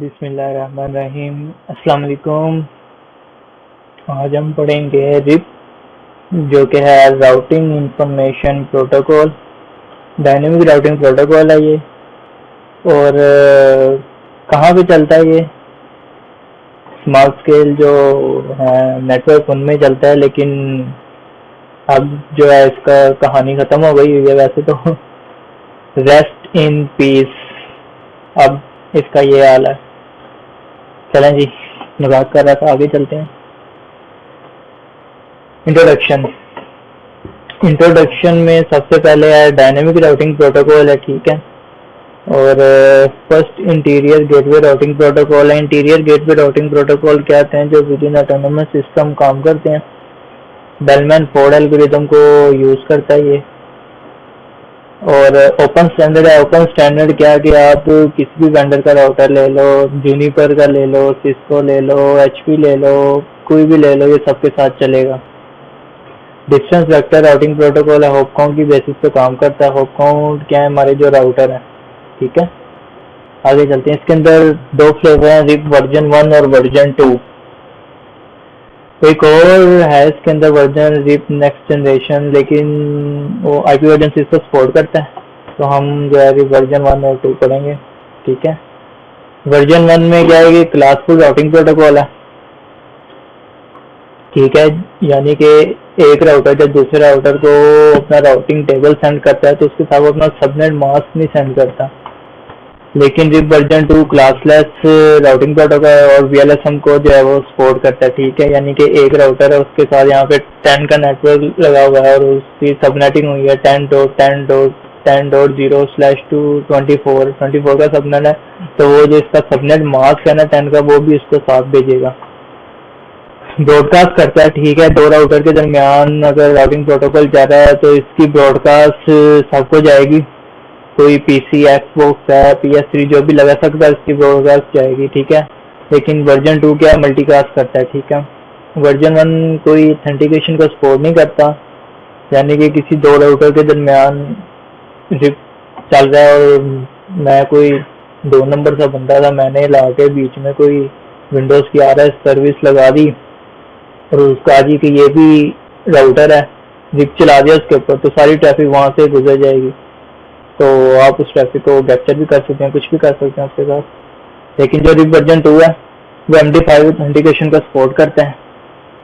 बिस्मिल्लाहिर्रहमानिर्रहीम। अस्सलाम वालेकुम। आज हम पढ़ेंगे रिप, जो कि है routing information protocol. Dynamic routing protocol है ये। और कहाँ पे चलता है ये? स्मॉल स्केल जो है नेटवर्क उनमें चलता है, लेकिन अब जो है इसका कहानी खत्म हो गई है वैसे तो। रेस्ट इन पीस, अब इसका ये हाल है। चलें जी, मजाक कर रहा था, आगे चलते हैं। इंट्रोडक्शन में सबसे पहले है डायनेमिक राउटिंग प्रोटोकॉल है, ठीक है। और first interior gateway routing protocol है। इंटीरियर गेटवे राउटिंग प्रोटोकॉल कहते हैं जो विद इन ऑटोनोमस सिस्टम काम करते हैं। बेलमैन फोर्ड एल्गोरिथम को यूज करता है ये। और ओपन स्टैंडर्ड है। ओपन स्टैंडर्ड क्या कि आप किसी भी वेंडर का राउटर ले लो, जूनिपर का ले लो, सिस्को ले लो, एचपी ले लो, कोई भी ले लो, ये सबके साथ चलेगा। डिस्टेंस वेक्टर राउटिंग प्रोटोकॉल है, हॉप काउंट की बेसिस पे काम करता है। हॉप काउंट क्या है? हमारे जो राउटर है, ठीक है। आगे चलते हैं। इसके अंदर दो फ्लेवर हैं, रिप वर्जन 1 और वर्जन 2। एक और है इसके अंदर वर्जन रिप नेक्स्ट जनरेशन, लेकिन वो आईपी वर्जन 6 को सपोर्ट करता है। तो हम जो है रिप वर्जन 1 और 2 पढ़ेंगे, ठीक है। वर्जन 1 में क्या है कि क्लासफुल राउटिंग प्रोटोकॉल है, ठीक है। यानी कि एक राउटर जब दूसरे राउटर को अपना राउटिंग टेबल सेंड करता है तो उसके साथ अपना सबनेट मास्क नहीं सेंड करता। लेकिन RIP version 2 classless routing protocol और वीएलएसएम को जो है वो सपोर्ट करता है, ठीक है। यानी कि एक राउटर है, उसके साथ यहाँ पे 10 का नेटवर्क लगा हुआ है और उसकी सबनेटिंग हुई है 10.10.10.0/224 का सबनेट है। तो वो जो इसका सबनेट मास्क है ना 10 का, वो भी उसको साथ भेजेगा। ब्रॉडकास्ट करता है, ठीक है। दो राउटर के दरमियान अगर राउटिंग प्रोटोकॉल जा रहा है तो इसकी ब्रॉडकास्ट सबको जाएगी। कोई पीसी, एक्सबॉक्स है, PS3 जो भी लगा सकता है इसकी ब्रॉडकास्ट जाएगी, ठीक है। लेकिन वर्जन 2 क्या मल्टीकास्ट करता है, ठीक है। वर्जन 1 कोई ऑथेंटिकेशन को सपोर्ट नहीं करता, यानी कि किसी दो राउटर के दरमियान रिप चल रहा है और मैं कोई 2 नंबर का बंदा था, मैंने ला के बीच में कोई विंडोज की RS सर्विस लगा दी और उसका जी कि ये भी राउटर है, रिप चला दिया उसके ऊपर, तो सारी ट्रैफिक वहां से गुजर जाएगी। तो आप उस ट्रैफिक को कैप्चर भी कर सकते हैं, कुछ भी कर सकते हैं उसके साथ। लेकिन जो रिप वर्जन 2 है वो MD5 ऑथेंटिकेशन का सपोर्ट करता है,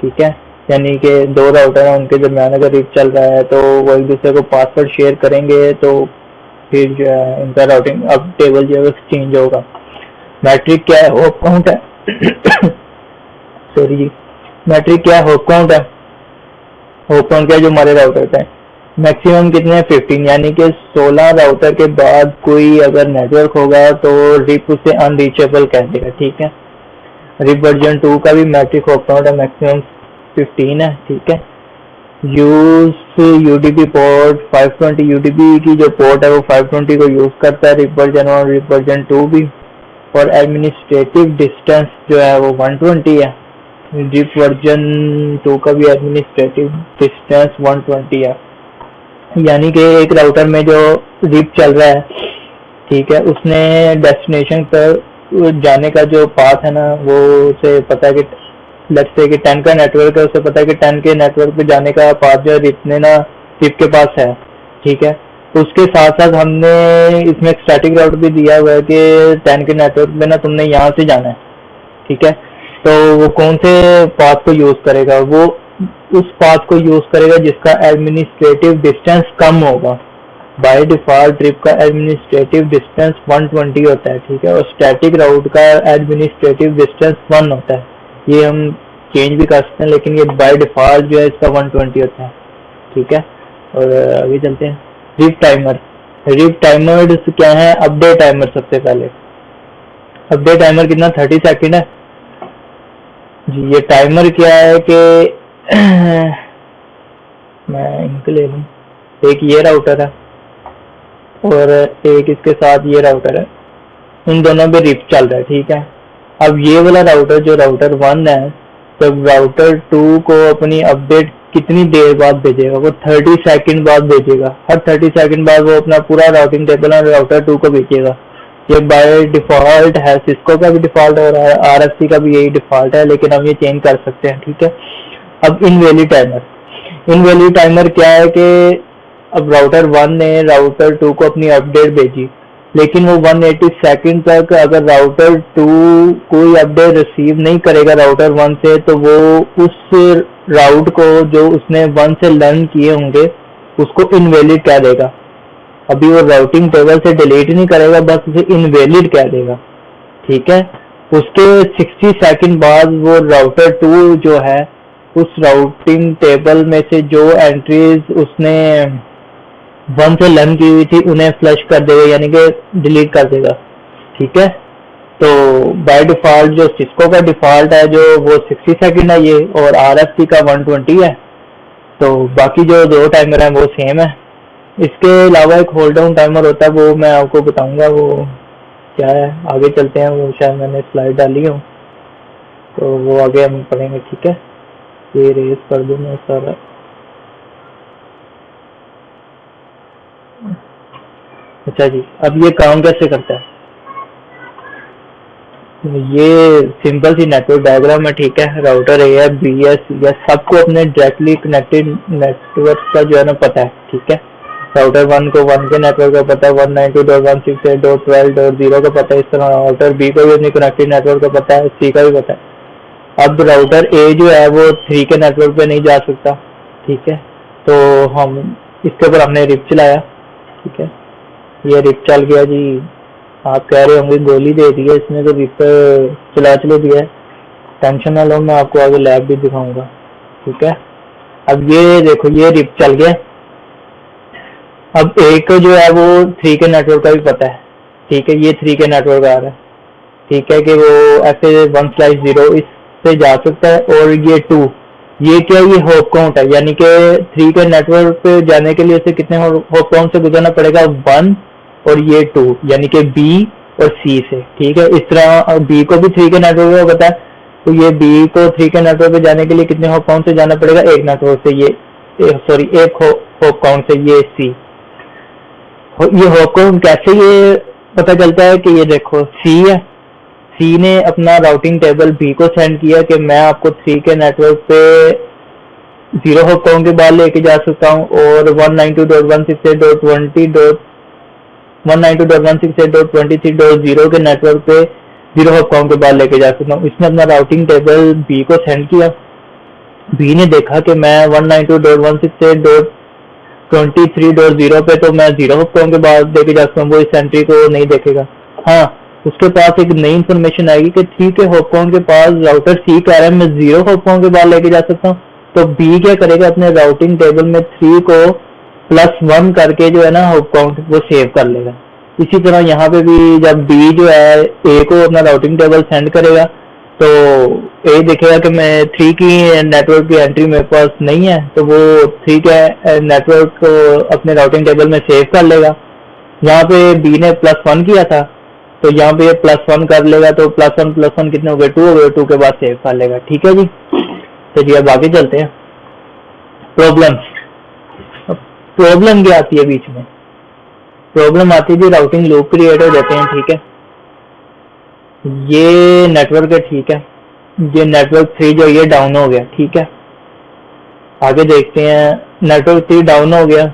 ठीक है। यानी कि दो राउटर हैं, उनके दरमियान अगर रिप चल रहा है तो वो एक दूसरे को पासवर्ड शेयर करेंगे, तो फिर जो है उनका राउटिंग अब टेबल जो है एक्सचेंज होगा। मैट्रिक क्या है? होप काउंट है। सॉरी जी, मैट्रिक क्या है? होप काउंट है। होप काउंट क्या है? जो हमारे राउटर का है मैक्सिमम कितने? 15, यानी कि 16 राउटर के बाद कोई अगर नेटवर्क होगा तो रिप उसे अनरीचेबल कह देगा, ठीक है। रिप वर्जन 2 का भी मैट्रिक होप काउंट है, मैक्सिमम 15 है, ठीक है। यूज यूडीपी पोर्ट 520, यूडीपी की जो पोर्ट है वो 520 को यूज करता है रिप वर्जन 1 और रिप वर्जन 2 भी। और एडमिनिस्ट्रेटिव डिस्टेंस जो है वो 120 है। रिप वर्जन 2 का भी एडमिनिस्ट्रेटिव डिस्टेंस 120 है। यानी कि एक राउटर में जो रिप चल रहा है, ठीक है, उसने डेस्टिनेशन पर जाने का जो पाथ है ना वो उसे पता है कि लेट्स से कि 10 का नेटवर्क है, उसे पता है कि 10 के नेटवर्क पे जाने का पाथ जो रिप ने ना रिप के पास है, ठीक है। उसके साथ साथ हमने इसमें एक स्टैटिक राउट भी दिया हुआ है कि 10 के नेटवर्क में ना तुमने यहाँ से जाना है, ठीक है। तो वो कौन से पाथ को यूज करेगा? वो उस पाथ को यूज करेगा जिसका एडमिनिस्ट्रेटिव डिस्टेंस कम होगा। बाय डिफॉल्ट रिप का एडमिनिस्ट्रेटिव डिस्टेंस 120 होता है, ठीक है। और स्टैटिक राउट का एडमिनिस्ट्रेटिव डिस्टेंस 1 होता है। ये हम चेंज भी कर सकते हैं, लेकिन ये बाय डिफॉल्ट जो है इसका 120 होता है, ठीक है। और आगे चलते हैं। Rib timer. रिप टाइमर क्या है? Update timer. सबसे पहले अपडेट टाइमर कितना? 30 सेकेंड है जी। ये टाइमर क्या है कि मैं इनको ले लूँ। एक ये राउटर है और एक इसके साथ ये राउटर है, इन दोनों पे रिप चल रहा है, ठीक है। अब ये वाला राउटर जो राउटर 1 है, तो राउटर 2 को अपनी अपडेट कितनी देर बाद भेजेगा? वो 30 सेकंड बाद भेजेगा। हर 30 सेकंड बाद वो अपना पूरा राउटिंग टेबल राउटर 2 को भेजेगा। ये बाय डिफॉल्ट है, सिस्को का भी डिफॉल्ट हो रहा है, RFC का भी यही डिफॉल्ट है, लेकिन हम ये चेंज कर सकते हैं, ठीक है। अब इनवैलिड टाइमर क्या है कि अब राउटर 1 ने राउटर 2 को अपनी अपडेट भेजी, लेकिन वो 180 सेकंड तक अगर राउटर 2 कोई अपडेट रिसीव नहीं करेगा राउटर 1 से, तो वो उस राउट को जो उसने 1 से लर्न किए होंगे उसको इनवैलिड कह देगा। अभी वो राउटिंग टेबल से डिलीट नहीं करेगा, बस उसे इनवैलिड कह देगा, ठीक है। उसके 60 सेकंड बाद वो राउटर 2 जो है उस राउटिंग टेबल में से जो एंट्रीज उसने 1 से लर्न की हुई थी उन्हें फ्लश कर देगा, यानी कि डिलीट कर देगा, ठीक है। तो बाय डिफॉल्ट जो सिस्को का डिफॉल्ट है जो वो 60 सेकंड है ये, और RFC का 120 है। तो बाकी जो दो टाइमर हैं वो सेम है। इसके अलावा एक होल्ड डाउन टाइमर होता है, वो मैं आपको बताऊंगा वो क्या है, आगे चलते हैं। वो शायद मैंने स्लाइड डाली हो तो वो आगे हम पढ़ेंगे, ठीक है। ये रेस कर दूं मैं सारा। अच्छा जी, अब ये काम कैसे करता है? ये सिंपल सी नेटवर्क डायग्राम है, ठीक है। राउटर A है, B है, C है, सबको अपने डायरेक्टली कनेक्टेड नेटवर्क का जो है ना पता है, ठीक है। राउटर 1 को 1 के नेटवर्क का पता है, 192.168.12.0 का पता है। इस तरह राउटर B को भी अपनी कनेक्टेड नेटवर्क का पता है, C का भी पता है। अब राउटर A जो है वो 3 के नेटवर्क पे नहीं जा सकता, ठीक है। तो हम इसके ऊपर हमने रिप चलाया, ठीक है। ये रिप चल गया जी। आप कह रहे होंगे गोली दे दी है इसमें, तो रिप चला दिया है। टेंशन ना लो, मैं आपको आगे लैब भी दिखाऊंगा, ठीक है। अब ये देखो, ये रिप चल गया। अब एक जो है वो 3 के नेटवर्क का भी पता है, ठीक है। ये 3 के नेटवर्क आ रहा है, ठीक है, कि वो ऐसे 1/0 इससे जा सकता है। और ये 2, ये क्या, ये होप काउंट है, यानी कि 3 के नेटवर्क पे जाने के लिए इसे कितने होप काउंट से गुजरना पड़ेगा, 1 और ये 2, यानी कि B और C से, ठीक है। इस तरह B को भी 3 के नेटवर्क में पता है, तो ये B को 3 के नेटवर्क पे जाने के लिए कितने होप काउंट से जाना पड़ेगा, एक नेटवर्क से ये एक होप काउंट से ये C। ये होप काउंट कैसे ये पता चलता है कि ये देखो C है, C ने अपना राउटिंग टेबल B को सेंड किया कि मैं आपको 3 के नेटवर्क पे 0 होप काउंट के बाद लेके जा सकता हूँ, और 192.168.23.0 के नेटवर्क पे 0 होप काउंट के बाद लेके जा सकता हूँ। इसने अपना राउटिंग टेबल B को सेंड किया। B ने देखा कि मैं 192.168.23.0 पे तो मैं 0 होप काउंट के बाद लेके जा सकता हूँ, वो इस एंट्री को नहीं देखेगा। हाँ, उसके पास एक नई इन्फॉर्मेशन आएगी कि 3 के होप काउंट के पास राउटर C कह रहा है मैं 0 होप काउंट के बाद लेके जा सकता हूँ। तो B क्या करेगा, अपने राउटिंग टेबल में 3 को +1 करके जो है ना होप काउंट वो सेव कर लेगा। इसी तरह यहाँ पे भी जब B जो है A को अपना राउटिंग टेबल सेंड करेगा, तो A देखेगा कि मैं 3 की नेटवर्क की एंट्री मेरे पास नहीं है, तो वो 3 के नेटवर्क को अपने राउटिंग टेबल में सेव कर लेगा। यहाँ पे B ने +1 किया था, तो यहाँ पे +1 कर लेगा, तो +1 कितने हो गए, 2 हो गए, 2 के बाद सेव कर लेगा, ठीक है जी। तो जी अब आगे चलते हैं। प्रॉब्लम क्या आती है बीच में? प्रॉब्लम आती है जी, राउटिंग लूप क्रिएट हो जाते हैं, ठीक है। ये नेटवर्क है, ठीक है। ये नेटवर्क 3 जो ये डाउन हो गया, ठीक है। आगे देखते हैं, नेटवर्क 3 डाउन हो गया।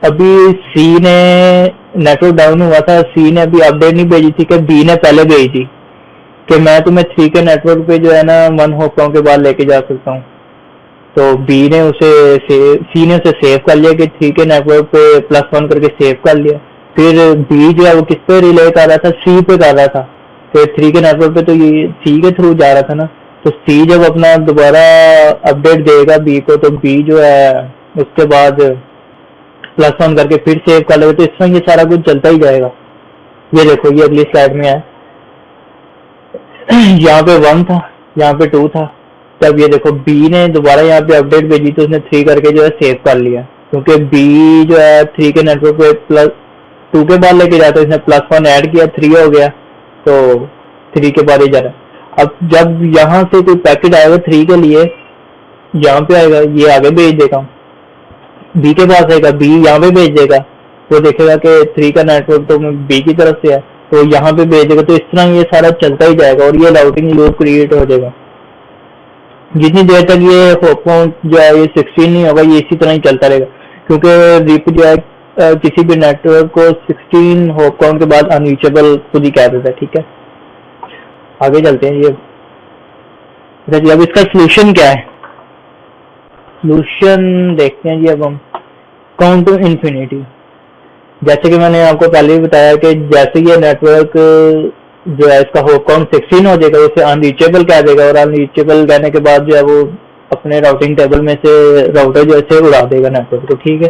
अभी C ने नेटवर्क डाउन हुआ था, C ने अभी अपडेट नहीं भेजी थी कि B ने पहले भेजी थी कि मैं तुम्हें 3 के नेटवर्क पे जो है ना 1 होप काउंट के बाद लेके जा सकता हूँ। तो C ने उसे सेव कर लिया कि 3 के नेटवर्क पे +1 करके सेव कर लिया। फिर B जो है वो किस पे रिले कर रहा था, C पे कर रहा था। फिर 3 के नेटवर्क पे तो ये C के थ्रू जा रहा था ना, तो C जब अपना दोबारा अपडेट देगा B को, तो B जो है उसके बाद +1 करके फिर सेव कर लेगा। तो इस तरह ये सारा कुछ चलता ही जाएगा। ये देखो, ये अगली स्लाइड में है। यहाँ पे 1 था, यहाँ पे 2 था। तब ये देखो B ने दोबारा यहाँ पे अपडेट भेजी, तो उसने 3 करके जो है सेव कर लिया, क्योंकि B जो है 3 के नेटवर्क पे +2 के बाद लेके जाता है, इसने +1 ऐड किया, 3 हो गया, तो 3 के बाद ही जा रहा है। अब जब यहाँ से कोई पैकेट आएगा 3 के लिए, यहाँ पे आएगा, ये आगे भेज देगा, B के पास आएगा, B यहाँ पे भेज देगा, वो देखेगा कि 3 का नेटवर्क तो बी की तरफ से है, तो यहाँ पे भेजेगा। तो इस तरह ये सारा चलता ही जाएगा और ये राउटिंग लूप क्रिएट हो जाएगा। जितनी देर तक ये होप काउंट जो है ये 16 नहीं होगा, ये इसी तरह ही चलता रहेगा, क्योंकि रिप जो है किसी भी नेटवर्क को 16 होप काउंट के बाद अनरीचेबल खुद ही कह देता है। ठीक है, आगे चलते हैं। ये अब इसका सोल्यूशन क्या है, सोल्यूशन देखते हैं जी। अब हम काउंट टू इन्फिनिटी, जैसे कि मैंने आपको पहले भी बताया कि जैसे ये नेटवर्क जो है इसका होप काउंट 16 हो जाएगा, उसे अनरीचेबल कह देगा, और अनरीचेबल कहने के बाद जो है वो अपने राउटिंग टेबल में से राउटर जो है उड़ा देगा नेटवर्क को। ठीक है,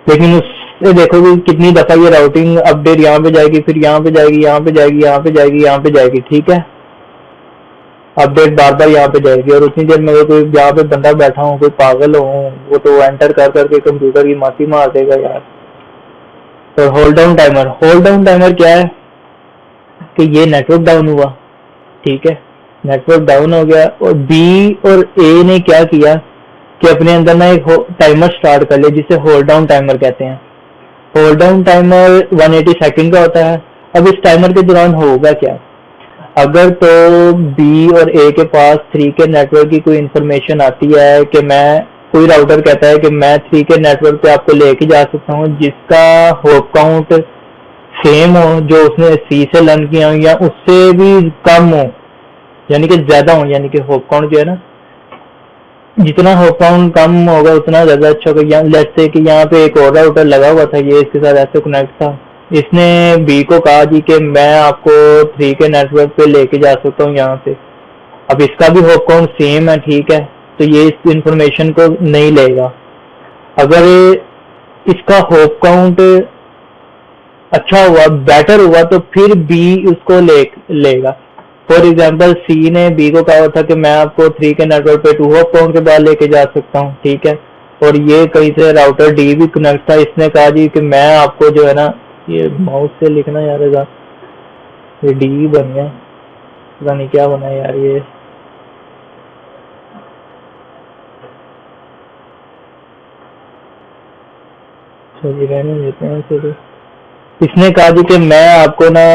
लेकिन उससे देखो कि कितनी दफा ये राउटिंग अपडेट यहाँ पे जाएगी, फिर यहाँ पे जाएगी, यहाँ पे जाएगी, यहाँ पे जाएगी, यहाँ पे जाएगी। ठीक है, अपडेट बार बार यहाँ पे जाएगी, और उतनी देर में कोई यहाँ पे बंदा बैठा हो, कोई पागल हो, वो तो एंटर कर करके कंप्यूटर की माती मार देगा यार। तो hold down timer, hold down timer क्या है कि ये नेटवर्क डाउन हुआ। ठीक है, नेटवर्क डाउन हो गया और बी और ए ने क्या किया कि अपने अंदर ना एक टाइमर स्टार्ट कर लिया, जिसे होल्ड डाउन टाइमर कहते हैं। होल्ड डाउन टाइमर 180 सेकंड का होता है। अब इस टाइमर के दौरान होगा क्या, अगर तो बी और ए के पास 3 के नेटवर्क की कोई इंफॉर्मेशन आती है कि मैं, कोई राउटर कहता है कि मैं 3 के नेटवर्क पे आपको लेके जा सकता हूँ जिसका होप काउंट सेम हो जो उसने सी से लर्न किया हो, या उससे भी कम हो, यानी कि ज्यादा हो, यानी कि होप काउंट जो है ना, जितना होप काउंट कम होगा उतना ज्यादा अच्छा होगा। लेट्स से कि यहाँ पे एक और राउटर लगा हुआ था, ये इसके साथ ऐसे कनेक्ट था, इसने बी को कहा जी कि मैं आपको 3 के नेटवर्क पे लेके जा सकता हूँ यहाँ से। अब इसका भी होप काउंट सेम है। ठीक है, तो ये इस इंफॉर्मेशन को नहीं लेगा। अगर इसका होप काउंट अच्छा हुआ, बेटर हुआ, तो फिर बी उसको लेगा। फॉर एग्जाम्पल सी ने बी को कहा था कि मैं आपको 3 के नेटवर्क पे 2 होप काउंट के बाद लेके जा सकता हूँ। ठीक है, और ये कहीं से राउटर डी भी कनेक्ट था, इसने कहा जी कि मैं आपको जो है ना, ये माउस से लिखना यार, ये डी बन गया, पता नहीं क्या बना यार ये। चलिए रहने देते हैं। फिर इसने कहा जी कि मैं आपको ना,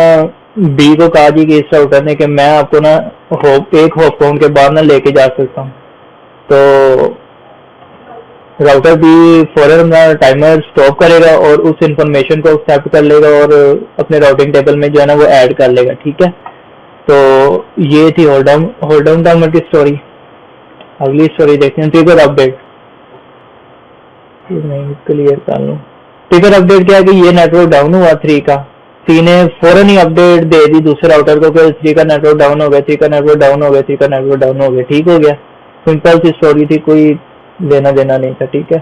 बी को कहा जी कि इस राउटर ने कि मैं आपको ना एक होप काउंट के बाद ना लेके जा सकता हूँ। तो राउटर भी फौरन टाइमर स्टॉप करेगा और उस इंफॉर्मेशन को एक्सेप्ट कर लेगा और अपने राउटिंग टेबल में जो है ना वो ऐड कर लेगा। ठीक है, तो ये थी होल्ड डाउन टाइमर की स्टोरी। अगली स्टोरी देखते हैं, ट्रिगर अपडेट। नहीं क्लियर कर लूँ, ट्रिगर अपडेट क्या है कि ये नेटवर्क डाउन हुआ 3 का, सी ने फौरन ही अपडेट दे दी दूसरे राउटर को कि 3 का नेटवर्क डाउन हो गया, 3 का नेटवर्क डाउन हो गया, 3 का नेटवर्क डाउन हो गया। ठीक हो गया, सिंपल सी स्टोरी थी, कोई लेना देना नहीं था। ठीक है,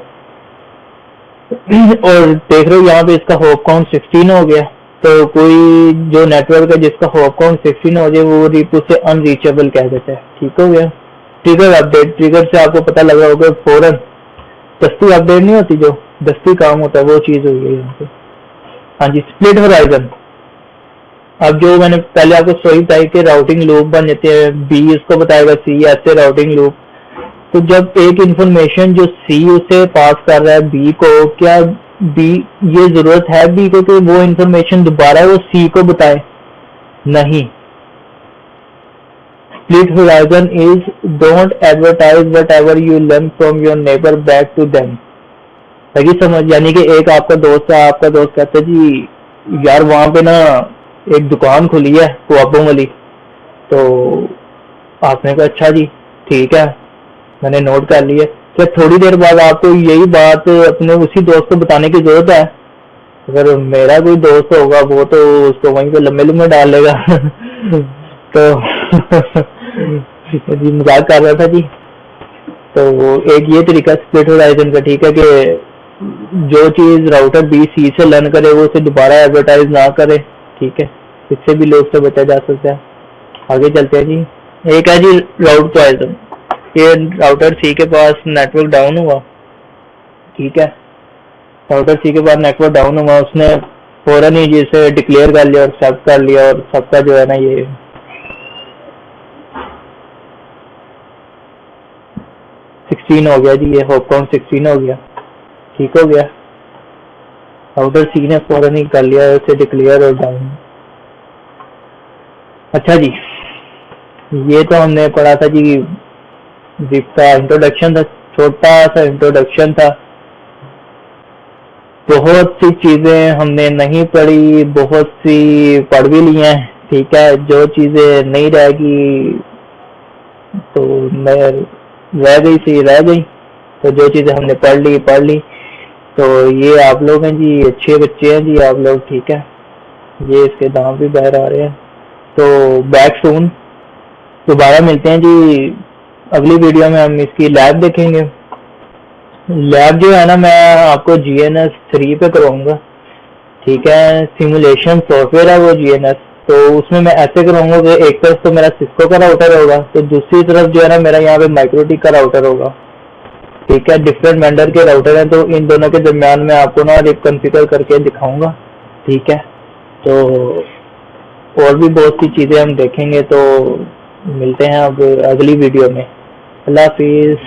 और देख रहे हो यहाँ पे इसका होप काउंट 16 हो गया। तो कोई जो नेटवर्क है जिसका होप काउंट 16 हो जाए वो रिप से अनरीचेबल कह देता है। ठीक हो गया, ट्रिगर अपडेट। ट्रिगर से आपको पता लगा होगा फौरन दस्ती अपडेट नहीं होती, जो दस्ती काम होता है, वो चीज हो गई यहाँ पे। हाँ जी, स्प्लिट होराइजन। अब जो मैंने पहले आपको स्टोरी बताई कि राउटिंग लूप बन जाते हैं, बी उसको बताएगा सी, ऐसे राउटिंग लूप। तो जब एक इंफॉर्मेशन जो सी उसे पास कर रहा है बी को, क्या बी, ये जरूरत है बी को कि वो इंफॉर्मेशन दोबारा वो सी को बताए? नहीं। Split horizon is don't advertise whatever you learn from your neighbour back to them. लगी समझ? यानी कि एक आपका दोस्त है, आपका दोस्त कहता है जी यार वहां पे ना एक दुकान खुली है कुआबों वाली, तो आपने कहा अच्छा जी ठीक है, मैंने नोट कर लिया। क्या थोड़ी देर बाद आपको यही बात अपने उसी दोस्त को बताने की जरूरत है? अगर मेरा कोई दोस्त होगा वो तो उसको वहीं पे लम्बे लम्बे डाल लेगा। तो जी मजाक कर रहा था जी। तो एक ये तरीका स्प्लिट होराइजन का, ठीक है, कि जो चीज राउटर बी सी से लर्न करे वो उसे दोबारा एडवर्टाइज ना करे। ठीक है, इससे भी लोग से बचा जा सकता है। आगे चलते हैं जी। एक है जी राउट पॉइजन। ये राउटर सी के पास नेटवर्क डाउन हुआ, ठीक है, राउटर सी के पास नेटवर्क डाउन हुआ, उसने फौरन ही जिसे डिक्लेयर कर लिया और एक्सेप्ट कर लिया, और सबका जो है ना ये 16 हो गया जी, ये होप काउंट 16 हो गया। ठीक हो गया। राउटर सी ने फौरन ही कर लिया उसे डिक्लेयर और डाउन। अच्छा जी, ये तो हमने पढ़ा था जी, जिप का इंट्रोडक्शन था, छोटा सा इंट्रोडक्शन था। बहुत सी चीजें हमने नहीं पढ़ी, बहुत सी पढ़ भी ली हैं, ठीक है। जो चीजें नहीं रहेगी तो रह गई सी रह गई, तो जो चीजें हमने पढ़ ली। तो ये आप लोग हैं जी, अच्छे बच्चे हैं जी आप लोग, ठीक है। ये इसके दांत भी बाहर आ रहे हैं। तो बैक सून, दोबारा मिलते हैं जी। अगली वीडियो में हम इसकी लैब देखेंगे। लैब जो है ना, मैं आपको GNS 3 पे करवाऊंगा, ठीक है। सिमुलेशन सॉफ्टवेयर है वो GNS, तो उसमें मैं ऐसे कराऊंगा कि एक तरफ तो मेरा सिस्को का राउटर होगा, तो दूसरी तरफ जो है ना मेरा यहाँ पे माइक्रोटिक का राउटर होगा, ठीक है। डिफरेंट वेंडर के राउटर हैं, तो इन दोनों के दरमियान में आपको ना कॉन्फ़िगर करके दिखाऊंगा, ठीक है। तो और भी बहुत सी चीजें हम देखेंगे, तो मिलते हैं अब अगली वीडियो में। अल्लाह हाफिज।